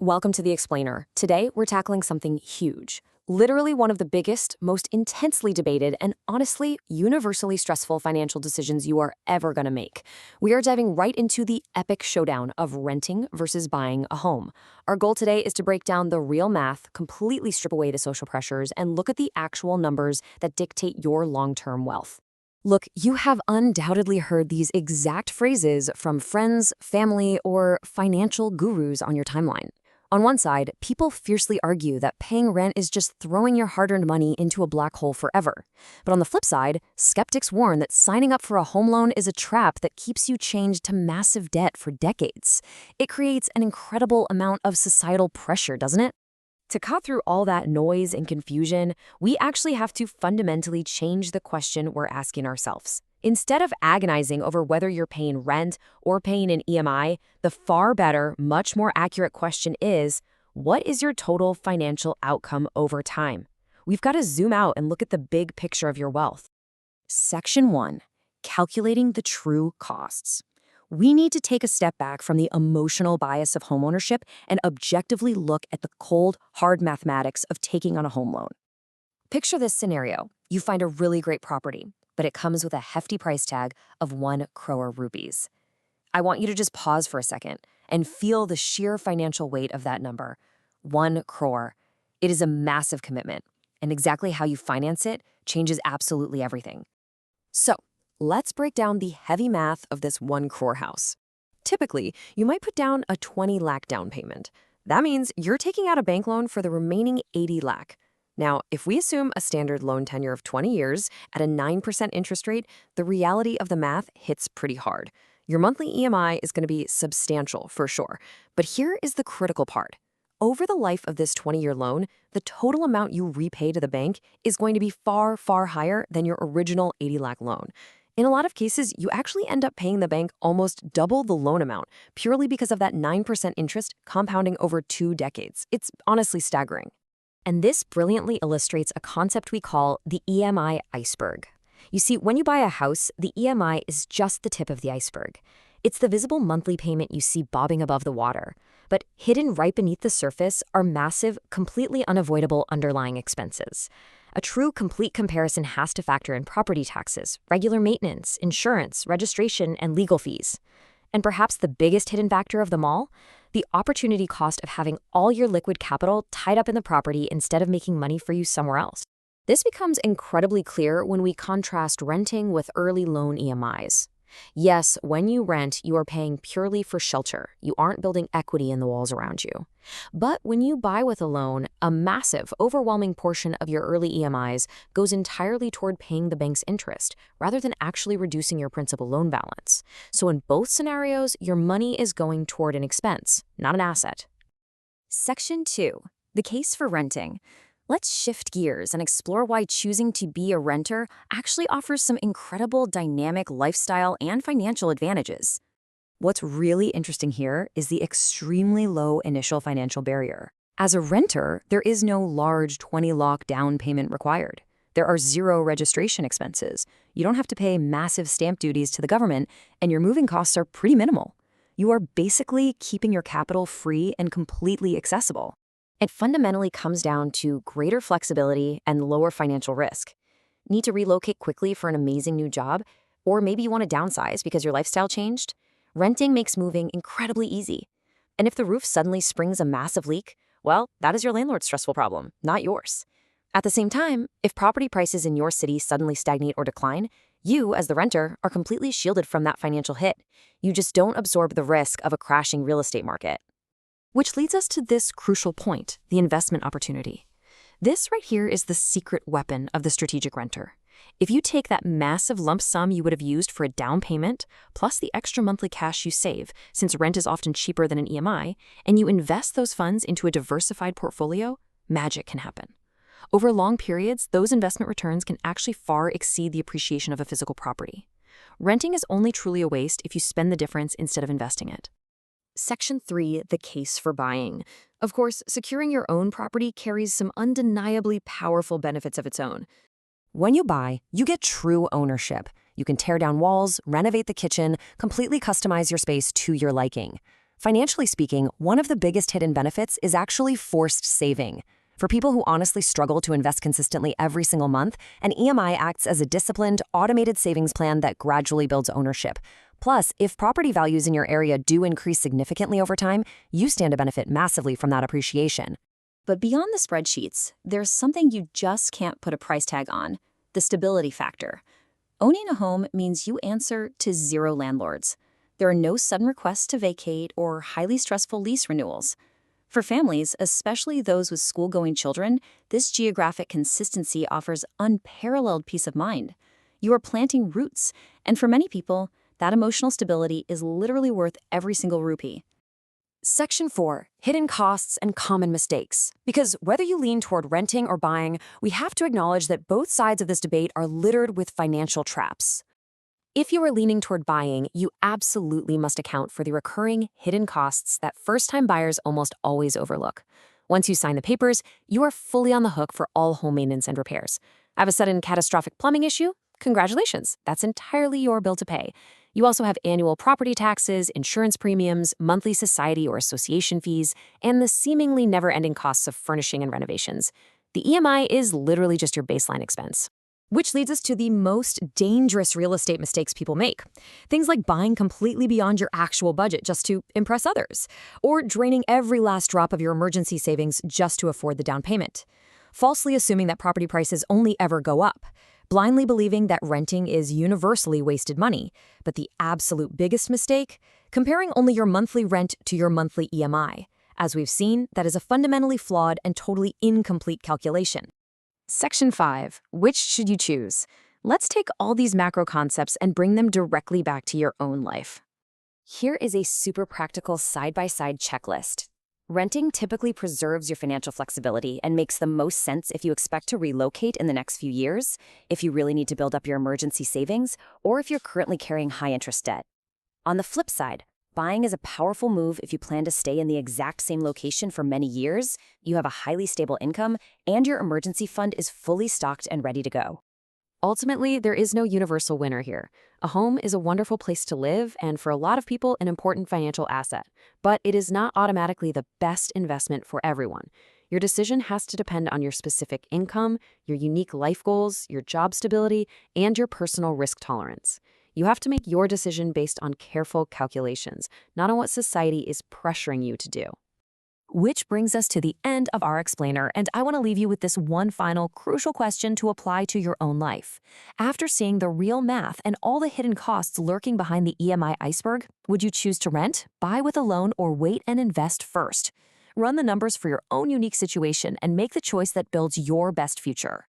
Welcome to The Explainer. Today, we're tackling something huge. Literally one of the biggest, most intensely debated, and honestly, universally stressful financial decisions you are ever going to make. We are diving right into the epic showdown of renting versus buying a home. Our goal today is to break down the real math, completely strip away the social pressures, and look at the actual numbers that dictate your long-term wealth. Look, you have undoubtedly heard these exact phrases from friends, family, or financial gurus on your timeline. On one side, people fiercely argue that paying rent is just throwing your hard-earned money into a black hole forever. But on the flip side, skeptics warn that signing up for a home loan is a trap that keeps you chained to massive debt for decades. It creates an incredible amount of societal pressure, doesn't it? To cut through all that noise and confusion, we actually have to fundamentally change the question we're asking ourselves. Instead of agonizing over whether you're paying rent or paying an EMI, the far better, much more accurate question is, what is your total financial outcome over time? We've got to zoom out and look at the big picture of your wealth. Section 1. Calculating the true costs. We need to take a step back from the emotional bias of homeownership and objectively look at the cold, hard mathematics of taking on a home loan. Picture this scenario. You find a really great property, but it comes with a hefty price tag of 1 crore rupees. I want you to just pause for a second and feel the sheer financial weight of that number. 1 crore. It is a massive commitment, and exactly how you finance it changes absolutely everything. So, let's break down the heavy math of this 1 crore house. Typically, you might put down a 20 lakh down payment. That means you're taking out a bank loan for the remaining 80 lakh. Now, if we assume a standard loan tenure of 20 years at a 9% interest rate, the reality of the math hits pretty hard. Your monthly EMI is going to be substantial for sure. But here is the critical part. Over the life of this 20-year loan, the total amount you repay to the bank is going to be far, far higher than your original 80 lakh loan. In a lot of cases, you actually end up paying the bank almost double the loan amount, purely because of that 9% interest compounding over 2 decades. It's honestly staggering. And this brilliantly illustrates a concept we call the EMI iceberg. You see, when you buy a house, the EMI is just the tip of the iceberg. It's the visible monthly payment you see bobbing above the water. But hidden right beneath the surface are massive, completely unavoidable underlying expenses. A true complete comparison has to factor in property taxes, regular maintenance, insurance, registration, and legal fees. And perhaps the biggest hidden factor of them all? The opportunity cost of having all your liquid capital tied up in the property instead of making money for you somewhere else. This becomes incredibly clear when we contrast renting with early loan EMIs. Yes, when you rent, you are paying purely for shelter. You aren't building equity in the walls around you. But when you buy with a loan, a massive, overwhelming portion of your early EMIs goes entirely toward paying the bank's interest, rather than actually reducing your principal loan balance. So in both scenarios, your money is going toward an expense, not an asset. Section 2. The case for renting. Let's shift gears and explore why choosing to be a renter actually offers some incredible dynamic lifestyle and financial advantages. What's really interesting here is the extremely low initial financial barrier. As a renter, there is no large 20 lakh down payment required. There are 0 registration expenses. You don't have to pay massive stamp duties to the government, and your moving costs are pretty minimal. You are basically keeping your capital free and completely accessible. It fundamentally comes down to greater flexibility and lower financial risk. Need to relocate quickly for an amazing new job? Or maybe you want to downsize because your lifestyle changed? Renting makes moving incredibly easy. And if the roof suddenly springs a massive leak, well, that is your landlord's stressful problem, not yours. At the same time, if property prices in your city suddenly stagnate or decline, you, as the renter, are completely shielded from that financial hit. You just don't absorb the risk of a crashing real estate market. Which leads us to this crucial point, the investment opportunity. This right here is the secret weapon of the strategic renter. If you take that massive lump sum you would have used for a down payment, plus the extra monthly cash you save, since rent is often cheaper than an EMI, and you invest those funds into a diversified portfolio, magic can happen. Over long periods, those investment returns can actually far exceed the appreciation of a physical property. Renting is only truly a waste if you spend the difference instead of investing it. Section 3, the case for buying. Of course, securing your own property carries some undeniably powerful benefits of its own. When you buy, you get true ownership. You can tear down walls, renovate the kitchen, completely customize your space to your liking. Financially speaking, one of the biggest hidden benefits is actually forced saving. For people who honestly struggle to invest consistently every single month, an EMI acts as a disciplined, automated savings plan that gradually builds ownership. Plus, if property values in your area do increase significantly over time, you stand to benefit massively from that appreciation. But beyond the spreadsheets, there's something you just can't put a price tag on: the stability factor. Owning a home means you answer to zero landlords. There are no sudden requests to vacate or highly stressful lease renewals. For families, especially those with school-going children, this geographic consistency offers unparalleled peace of mind. You are planting roots, and for many people, that emotional stability is literally worth every single rupee. Section 4, Hidden Costs and Common Mistakes. Because whether you lean toward renting or buying, we have to acknowledge that both sides of this debate are littered with financial traps. If you are leaning toward buying, you absolutely must account for the recurring hidden costs that first-time buyers almost always overlook. Once you sign the papers, you are fully on the hook for all home maintenance and repairs. Have a sudden catastrophic plumbing issue? Congratulations, that's entirely your bill to pay. You also have annual property taxes, insurance premiums, monthly society or association fees, and the seemingly never-ending costs of furnishing and renovations. The EMI is literally just your baseline expense. Which leads us to the most dangerous real estate mistakes people make. Things like buying completely beyond your actual budget just to impress others, or draining every last drop of your emergency savings just to afford the down payment. Falsely assuming that property prices only ever go up. Blindly believing that renting is universally wasted money. But the absolute biggest mistake? Comparing only your monthly rent to your monthly EMI. As we've seen, that is a fundamentally flawed and totally incomplete calculation. Section 5. Which should you choose? Let's take all these macro concepts and bring them directly back to your own life. Here is a super practical side-by-side checklist. Renting typically preserves your financial flexibility and makes the most sense if you expect to relocate in the next few years, if you really need to build up your emergency savings, or if you're currently carrying high-interest debt. On the flip side, buying is a powerful move if you plan to stay in the exact same location for many years, you have a highly stable income, and your emergency fund is fully stocked and ready to go. Ultimately, there is no universal winner here. A home is a wonderful place to live and for a lot of people an important financial asset, but it is not automatically the best investment for everyone. Your decision has to depend on your specific income, your unique life goals, your job stability, and your personal risk tolerance. You have to make your decision based on careful calculations, not on what society is pressuring you to do. Which brings us to the end of our explainer, and I want to leave you with this one final crucial question to apply to your own life. After seeing the real math and all the hidden costs lurking behind the EMI iceberg, would you choose to rent, buy with a loan, or wait and invest first? Run the numbers for your own unique situation and make the choice that builds your best future.